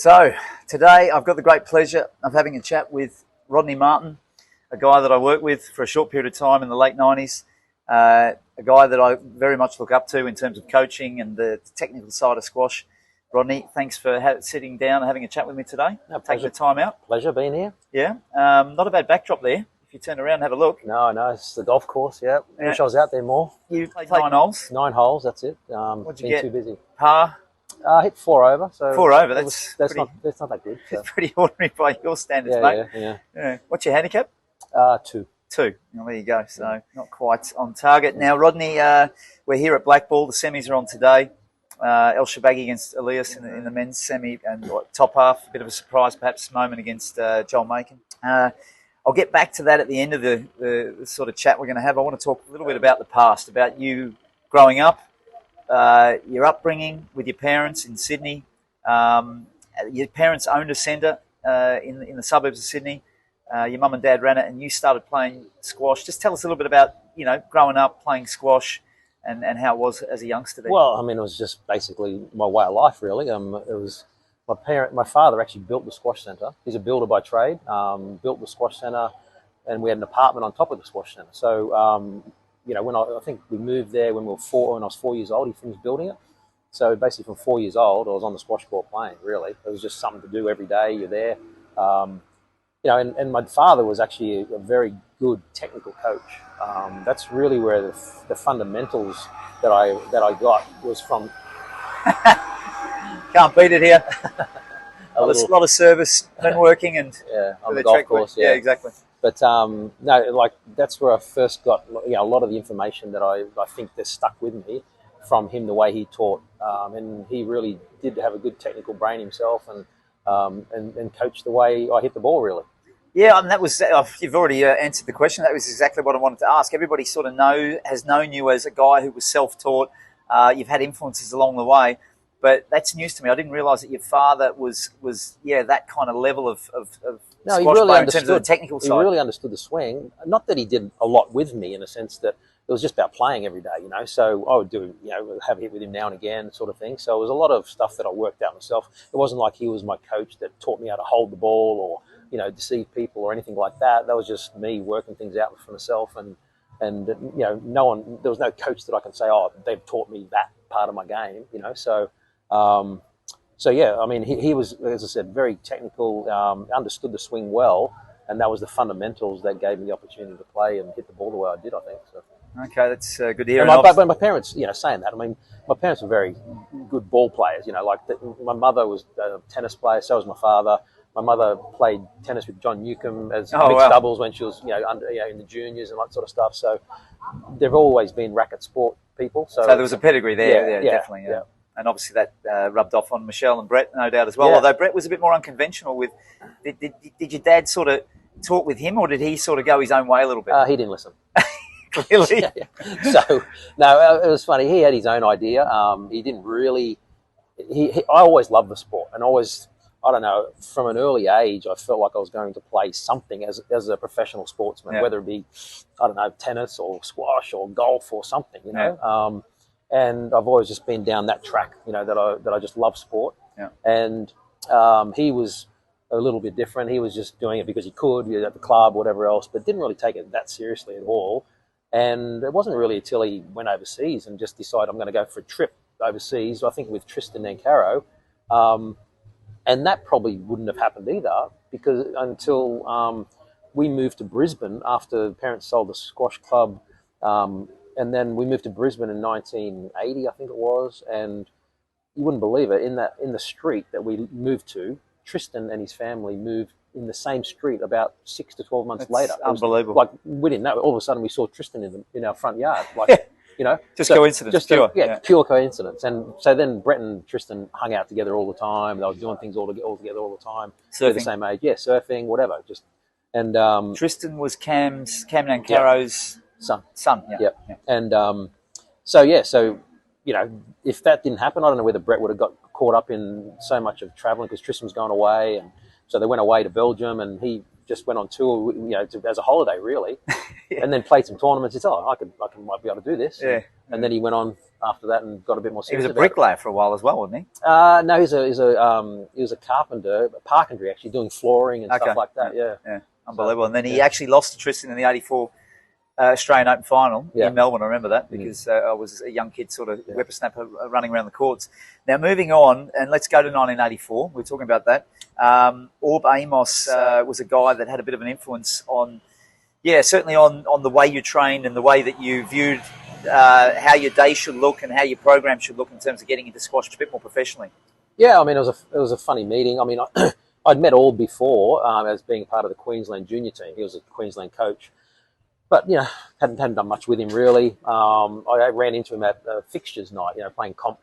So today I've got the great pleasure of having a chat with Rodney Martin, a guy that I worked with for a short period of time in the late 90s, a guy that I very much look up to in terms of coaching and the technical side of squash. Rodney, thanks for sitting down and having a chat with me today. No, taking the time out. Pleasure being here. Yeah, not a bad backdrop there. If you turn around and have a look. No, it's the golf course, yeah. Wish I was out there more. You played 9 holes? 9 holes, that's it. What'd you been get? too busy. Par? I hit 4 over. So 4 over, that's not that good. So. It's pretty ordinary by your standards, yeah, mate. Yeah. What's your handicap? 2. 2. Well, there you go. So not quite on target. Now, Rodney, we're here at Blackball. The semis are on today. El Shabaghi against Elias in the men's semi, and top half, a bit of a surprise perhaps moment against Joel Macon. I'll get back to that at the end of the sort of chat we're going to have. I want to talk a little bit about the past, about you growing up, your upbringing with your parents in Sydney. Your parents owned a centre in the suburbs of Sydney. Your mum and dad ran it, and you started playing squash. Just tell us a little bit about, growing up playing squash and how it was as a youngster then. Well, I mean, it was just basically my way of life, really. It was my father actually built the squash centre. He's a builder by trade. Built the squash centre, and we had an apartment on top of the squash centre. So, when I think we moved there when I was 4 years old, he finished building it. So basically, from 4 years old, I was on the squash court playing. Really, it was just something to do every day. You're there. And my father was actually a very good technical coach. That's really where the fundamentals that I got was from. Can't beat it here. a lot of service, men working, and on the golf course. Yeah, exactly. But that's where I first got a lot of the information that I think that stuck with me from him, the way he taught, and he really did have a good technical brain himself, and coached the way I hit the ball, really. Yeah, and that was, you've already answered the question. That was exactly what I wanted to ask. Everybody sort of has known you as a guy who was self-taught. You've had influences along the way, but that's news to me. I didn't realise that your father was that kind of level of no, he squash really player understood, in terms of the technical side. He really understood the swing. Not that he did a lot with me in a sense that it was just about playing every day, So I would do, have a hit with him now and again, sort of thing. So it was a lot of stuff that I worked out myself. It wasn't like he was my coach that taught me how to hold the ball or deceive people or anything like that. That was just me working things out for myself, and no one. There was no coach that I can say, oh, they've taught me that part of my game, So yeah, I mean, he was, as I said, very technical, understood the swing well, and that was the fundamentals that gave me the opportunity to play and hit the ball the way I did, I think. So. Okay, that's good to hear. But my parents, saying that, I mean, my parents were very good ball players. My mother was a tennis player, so was my father. My mother played tennis with John Newcomb as mixed doubles when she was, in the juniors and that sort of stuff. So they've always been racket sport people. So there was a pedigree there, definitely. Yeah. And obviously that rubbed off on Michelle and Brett, no doubt as well. Yeah. Although Brett was a bit more unconventional with. Did your dad sort of talk with him, or did he sort of go his own way a little bit? He didn't listen. Really? Yeah. So no, it was funny. He had his own idea. He didn't really. I always loved the sport, and always. I don't know, from an early age, I felt like I was going to play something as a professional sportsman, whether it be, I don't know, tennis or squash or golf or something, and I've always just been down that track, that I just love sport. Yeah. And he was a little bit different. He was just doing it because he could, at the club, whatever else, but didn't really take it that seriously at all. And it wasn't really until he went overseas and just decided I'm going to go for a trip overseas, I think with Tristan and Caro. And that probably wouldn't have happened either, because until we moved to Brisbane after parents sold the squash club, and then we moved to Brisbane in 1980, I think it was, and you wouldn't believe it, in the street that we moved to, Tristan and his family moved in the same street about 6 to 12 months later. Unbelievable. Like, we didn't know. All of a sudden, we saw Tristan in our front yard. Like, just coincidence. Pure coincidence. And so then Brett and Tristan hung out together all the time. They were doing things all together all the time. They're the same age. Yeah, surfing, whatever. Tristan was Cam and Caro's son. Yeah. And so if that didn't happen, I don't know whether Brett would have got caught up in so much of traveling because Tristan was going away, and so they went away to Belgium, and he just went on tour, as a holiday, really, and then played some tournaments. It's might be able to do this. Yeah. And then he went on after that and got a bit more serious. He was a bricklayer for a while as well, wasn't he? No, he was a carpenter, carpentry actually, doing flooring and stuff like that. Yeah. Unbelievable. And then he actually lost to Tristan in the '84 Australian Open final in Melbourne. I remember that because I was a young kid, sort of whippersnapper, running around the courts. Now, moving on, and let's go to 1984. We're talking about that. Aub Amos was a guy that had a bit of an influence on, certainly on the way you trained and the way that you viewed how your day should look and how your program should look in terms of getting into squash a bit more professionally. Yeah, I mean, it was a funny meeting. I mean, I'd met Aub before as being part of the Queensland junior team. He was a Queensland coach. But, hadn't done much with him, really. I ran into him at fixtures night, playing comp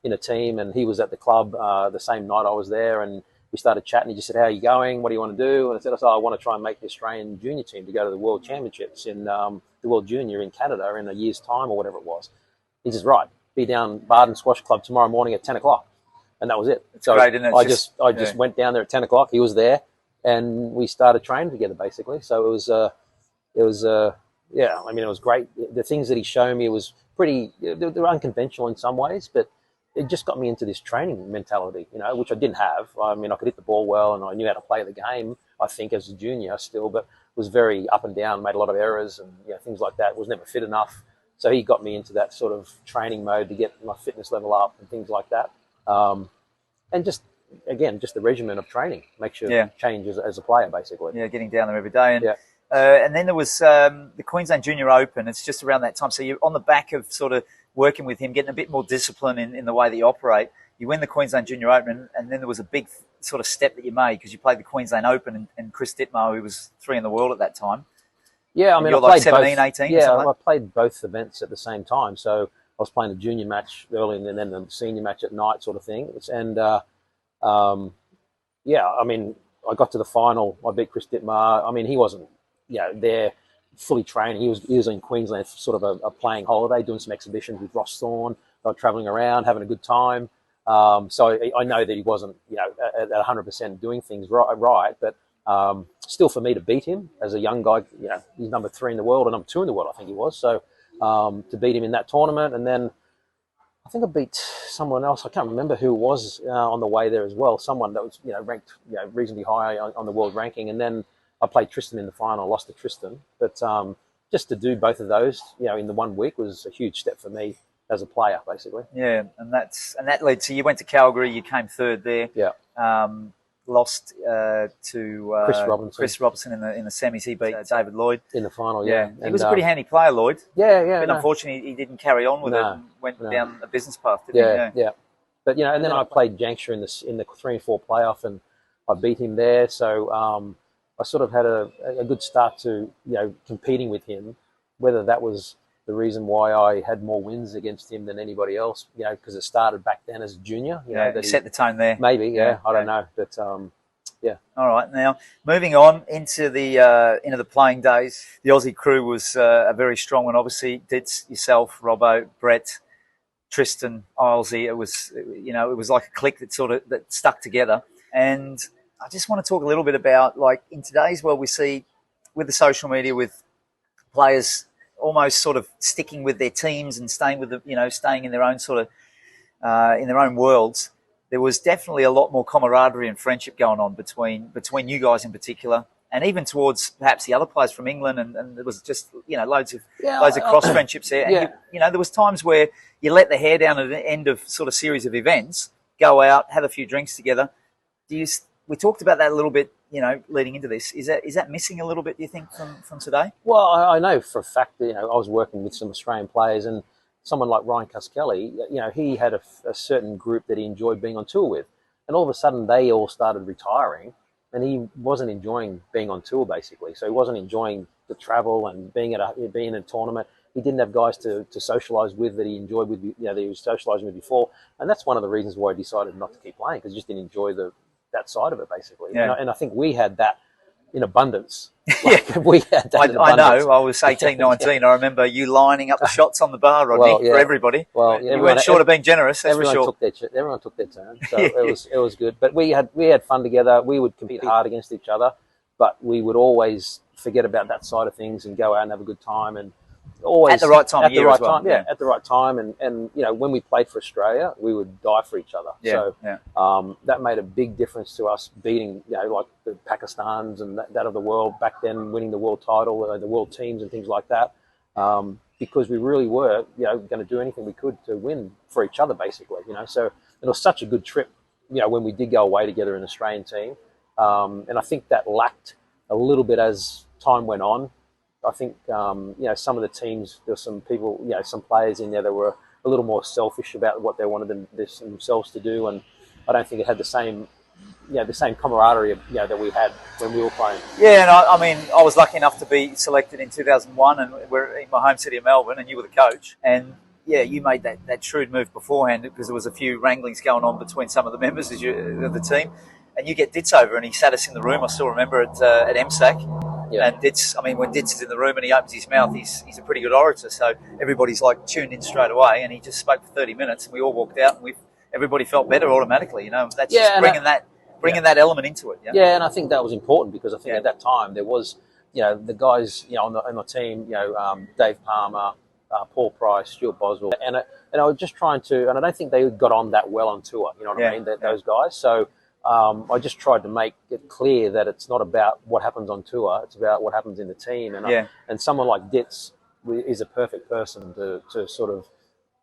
in a team, and he was at the club the same night I was there, and we started chatting. He just said, "How are you going? What do you want to do?" And I said, "I want to try and make the Australian junior team to go to the World Championships in the World Junior in Canada in a year's time," or whatever it was. He says, "Right, be down Barden Squash Club tomorrow morning at 10 o'clock. And that was it. It's great, isn't it? I just went down there at 10 o'clock. He was there, and we started training together, basically. So it was I mean, it was great. The things that he showed me was pretty, they were unconventional in some ways, but it just got me into this training mentality, which I didn't have. I mean, I could hit the ball well, and I knew how to play the game, I think, as a junior still, but was very up and down, made a lot of errors and things like that, was never fit enough. So he got me into that sort of training mode to get my fitness level up and things like that. And just the regimen of training makes you change as a player, basically. Yeah, getting down there every day. And then there was the Queensland Junior Open. It's just around that time. So you're on the back of sort of working with him, getting a bit more discipline in the way that you operate. You win the Queensland Junior Open, and then there was a big sort of step that you made because you played the Queensland Open and Chris Dittmar, who was 3 in the world at that time. Yeah, I mean, you're like 17, 18? Yeah, I played both events at the same time. So I was playing the junior match early and then the senior match at night sort of thing. And, I mean, I got to the final. I beat Chris Dittmar. I mean, he wasn't there fully training. He was in Queensland for sort of a playing holiday, doing some exhibitions with Ross Thorne, travelling around, having a good time. So I know that he wasn't, at 100% doing things right, but still for me to beat him as a young guy, he's number 3 in the world or number 2 in the world, I think he was. So to beat him in that tournament, and then I think I beat someone else. I can't remember who it was on the way there as well. Someone that was ranked reasonably high on the world ranking, and then I played Tristan in the final, lost to Tristan. But just to do both of those, in the 1 week was a huge step for me as a player, basically. Yeah, and that led to, you went to Calgary, you came 3rd there. Yeah. Lost to Chris Robinson in the semis. He beat David Lloyd in the final. Yeah, he was a pretty handy player, Lloyd. Yeah. But unfortunately, he didn't carry on with it and went down a business path. Didn't he? Yeah. But and then I played Jankshire in the 3 and 4 playoff, and I beat him there. So I sort of had a good start to competing with him. Whether that was the reason why I had more wins against him than anybody else, because it started back then as a junior. That set the tone there. Maybe, I don't know, but yeah. All right, now moving on into the playing days, the Aussie crew was a very strong one. Obviously, Ditz, yourself, Robbo, Brett, Tristan, Ilesy. It was like a clique that stuck together. And I just want to talk a little bit about, like, in today's world, we see with the social media, with players almost sort of sticking with their teams and staying in their own sort of in their own worlds. There was definitely a lot more camaraderie and friendship going on between you guys in particular, and even towards perhaps the other players from England. And there was just loads of cross friendships there. Yeah. And there was times where you let the hair down at the end of sort of series of events, go out, have a few drinks together. We talked about that a little bit, leading into this. Is that missing a little bit, do you think, from today? Well, I know for a fact that, I was working with some Australian players, and someone like Ryan Cuskelly, he had a certain group that he enjoyed being on tour with. And all of a sudden they all started retiring, and he wasn't enjoying being on tour, basically. So he wasn't enjoying the travel and being in a tournament. He didn't have guys to socialise with that he enjoyed with, that he was socialising with before. And that's one of the reasons why he decided not to keep playing, because he just didn't enjoy that side of it, basically. Yeah. And I think we had that in abundance. We had that in abundance. I know. I was 18, 19. I remember you lining up the shots on the bar, Rodney, for everybody. Well, you weren't short of being generous, that's for sure. Everyone took their turn, so it was good. But we had fun together. We would compete hard against each other. but we would always forget about that side of things and go out and have a good time, and always at the right time of year as well. Yeah, at the right time. And you know, when we played for Australia, we would die for each other. That made a big difference to us, beating, you know, like the Pakistans and that of the world back then, winning the world title, the world teams and things like that. Because we really were, you know, going to do anything we could to win for each other, basically, you know. So it was such a good trip, you know, when we did go away together in the Australian team. And I think that lacked a little bit as time went on. I think, you know, some of the teams, there were some people, you know, some players in there that were a little more selfish about what they wanted themselves to do. And I don't think it had the same, you know, the same camaraderie, you know, that we had when we were playing. Yeah, and I mean, I was lucky enough to be selected in 2001, and we're in my home city of Melbourne, and you were the coach. And yeah, you made that shrewd move beforehand, because there was a few wranglings going on between some of the members of the team. And you get Ditz over, and he sat us in the room. I still remember at MSAC. Yeah. And Ditz, I mean, when Ditz is in the room and he opens his mouth, he's a pretty good orator. So everybody's like tuned in straight away. And he just spoke for 30 minutes, and we all walked out, and everybody felt better automatically. You know, that's just bringing that element into it. Yeah, and I think that was important, because I think at that time there was, you know, the guys, you know, on the team, you know, Dave Palmer, Paul Price, Stuart Boswell, and I was just trying to, and I don't think they got on that well on tour. You know what I mean? Those guys. So. I just tried to make it clear that it's not about what happens on tour; it's about what happens in the team. And and someone like Ditz is a perfect person to sort of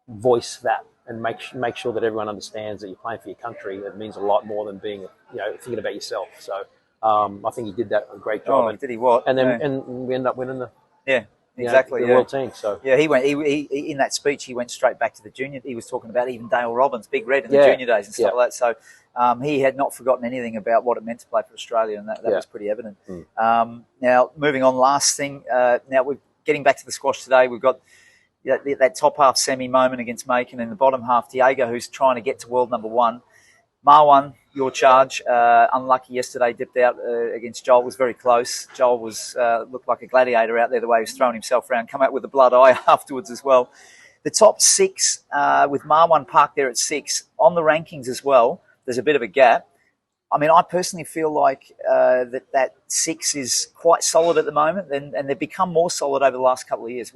voice that and make sure that everyone understands that you're playing for your country. It means a lot more than being, you know, thinking about yourself. So I think he did that a great job. And did he what? And then and we ended up winning the exactly the world team. So he went. He in that speech he went straight back to the junior. He was talking about even Dale Robbins, Big Red in the junior days and stuff like that. So. He had not forgotten anything about what it meant to play for Australia, and that was pretty evident. Now, moving on, last thing. Now, we're getting back to the squash today. We've got that top half semi moment against Macon, and in the bottom half, Diego, who's trying to get to world number one. Marwan, your charge, unlucky yesterday, dipped out against Joel. Was very close. Joel was looked like a gladiator out there, the way he was throwing himself around, come out with a blood eye afterwards as well. The top six, with Marwan parked there at 6, on the rankings as well, there's a bit of a gap. I mean, I personally feel like that 6 is quite solid at the moment, and they've become more solid over the last couple of years.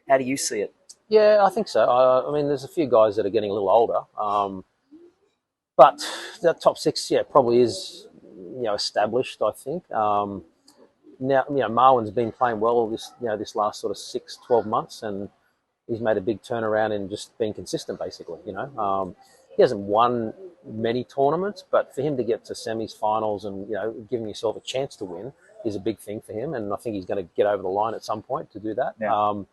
How do you see it? Yeah, I think so. I mean, there's a few guys that are getting a little older, but that top 6, probably is, you know, established. I think now, you know, Marwan's been playing well this last sort of 6-12 months, and he's made a big turnaround in just being consistent, basically. You know. He hasn't won many tournaments, but for him to get to semis, finals, and, you know, giving yourself a chance to win is a big thing for him. And I think he's going to get over the line at some point to do that. Yeah.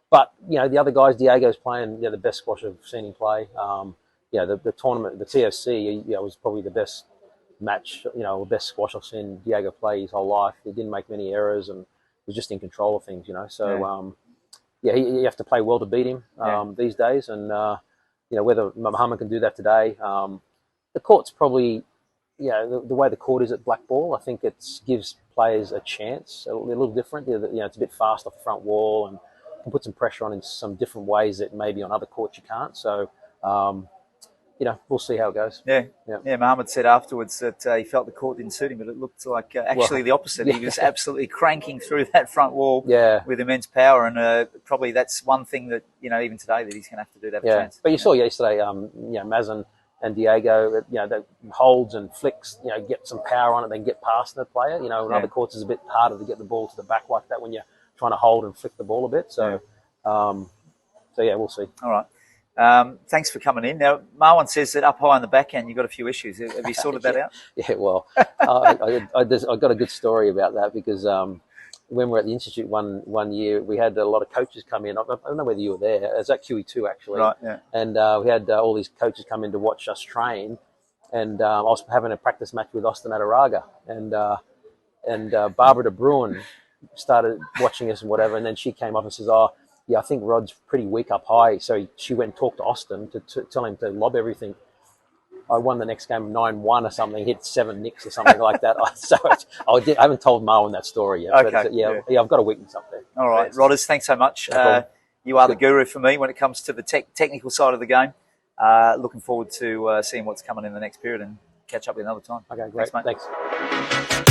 But, you know, the other guys, Diego's playing, you know, the best squash I've seen him play. The tournament, the TOC, you know, was probably the best match, you know, the best squash I've seen Diego play his whole life. He didn't make many errors and was just in control of things, you know. So, you have to play well to beat him these days. And, you know, whether Muhammad can do that today. The court's probably, you know, the way the court is at black ball, I think it gives players a chance, a little different. You know, it's a bit fast off the front wall and can put some pressure on in some different ways that maybe on other courts you can't. So, you know, we'll see how it goes. Yeah. Muhammad said afterwards that he felt the court didn't suit him, but it looked like actually the opposite. He was absolutely cranking through that front wall with immense power, and probably that's one thing that, you know, even today that he's going to have to do to have a chance. But you saw yesterday, you know, Mazen and Diego, you know, that holds and flicks, you know, get some power on it, then get past the player. You know, in other courts it's a bit harder to get the ball to the back like that when you're trying to hold and flick the ball a bit. So, we'll see. All right. Thanks for coming in. Now, Marwan says that up high on the backhand, you've got a few issues. Have you sorted that out? Yeah, well, I got a good story about that, because when we were at the Institute one year, we had a lot of coaches come in. I don't know whether you were there. It was at QE2, actually. Right, yeah. And we had all these coaches come in to watch us train. And I was having a practice match with Austin Adaraga. And Barbara de Bruin started watching us and whatever. And then she came up and says, I think Rod's pretty weak up high. So she went and talked to Austin to tell him to lob everything. I won the next game 9-1 or something, hit 7 nicks or something like that. So I haven't told Marwan that story yet. Okay. But I've got a weakness up there. All right, Rodders, thanks so much. You are the guru for me when it comes to the technical side of the game. Looking forward to seeing what's coming in the next period, and catch up with another time. Okay, great. Thanks, mate. Thanks.